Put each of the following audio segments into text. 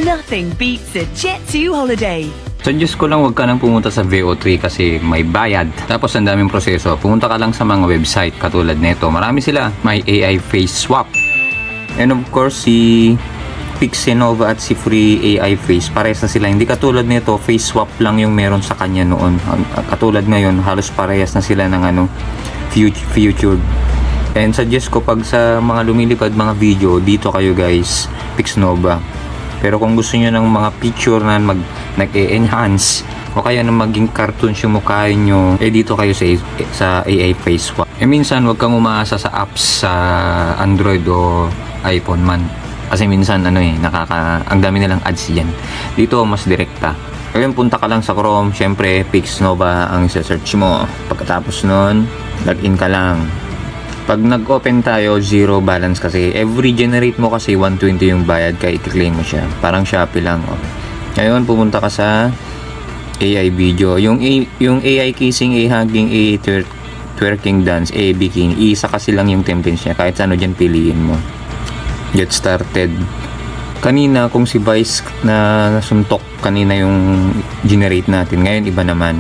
Nothing beats a Jet2 holiday. Suggest ko lang wag ka nang pumunta sa VO3 kasi may bayad. Tapos ang daming proseso. Pumunta ka lang sa mga website katulad nito. Marami sila. May AI face swap. And of course, si Pixenova at si Free AI Face, parehas na sila. Hindi katulad nito, face swap lang yung meron sa kanya noon. Katulad ngayon, halos parehas na sila ng future. And suggest ko pag sa mga lumilipad mga video, dito kayo guys, Pixnova. Pero kung gusto niyo ng mga picture na nag-e-enhance o kaya na maging cartoons yung mukha nyo, dito kayo sa AI Face Swap. Minsan wag kang umaasa sa apps sa Android o iPhone man. Kasi minsan ang dami nilang ads yan. Dito mas direkta. Ngayon punta ka lang sa Chrome, syempre Pixnova ang search mo. Pagkatapos nun, login ka lang. Pag nag-open tayo, zero balance kasi. Every generate mo kasi 120 yung bayad kaya i-claim mo siya. Parang Shopee lang. Okay. Ngayon, pumunta ka sa AI video. Yung AI kissing, AI hugging, AI twerking dance, AI bikini. Isa kasi lang yung templates niya. Kahit ano dyan piliin mo. Get started. Kanina, kung si Vice na nasuntok kanina yung generate natin. Ngayon, iba naman.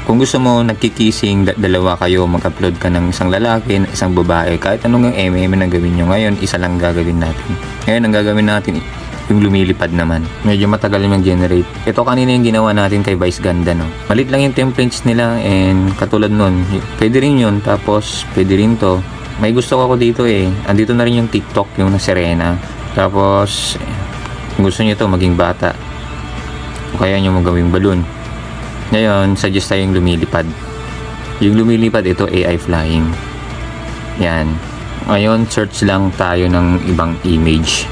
Kung gusto mo nagkikissing, dalawa kayo, mag-upload ka ng isang lalaki, isang babae, kahit anong yung MM na gawin nyo. Ngayon, isa lang gagawin natin. Ngayon, ang gagawin natin, yung lumilipad naman. Medyo matagal yung generate. Ito kanina yung ginawa natin kay Vice Ganda, no? Malit lang yung templates nila and katulad nun, pwede rin yun, tapos pwede rin to. May gusto ko dito andito na rin yung TikTok, yung na Serena. Tapos, kung gusto nyo to maging bata, o kaya nyo magawing balloon. Ngayon, suggest tayo yung lumilipad. Yung lumilipad, ito AI flying. Yan. Ngayon, search lang tayo ng ibang image.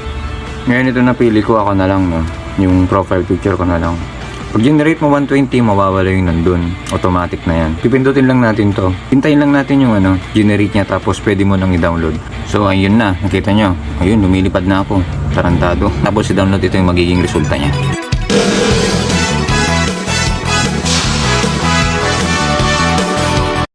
Ngayon, ito napili ko, ako na lang, no? Yung profile picture ko na lang. Pag generate mo 120, mawawala yung nandun. Automatic na yan. Pipindutin lang natin to. Hintayin lang natin yung generate niya, tapos pwede mo nang i-download. So, ayun na. Nakita nyo. Ayun, lumilipad na ako. Tarantado. Tapos i-download ito yung magiging resulta niya.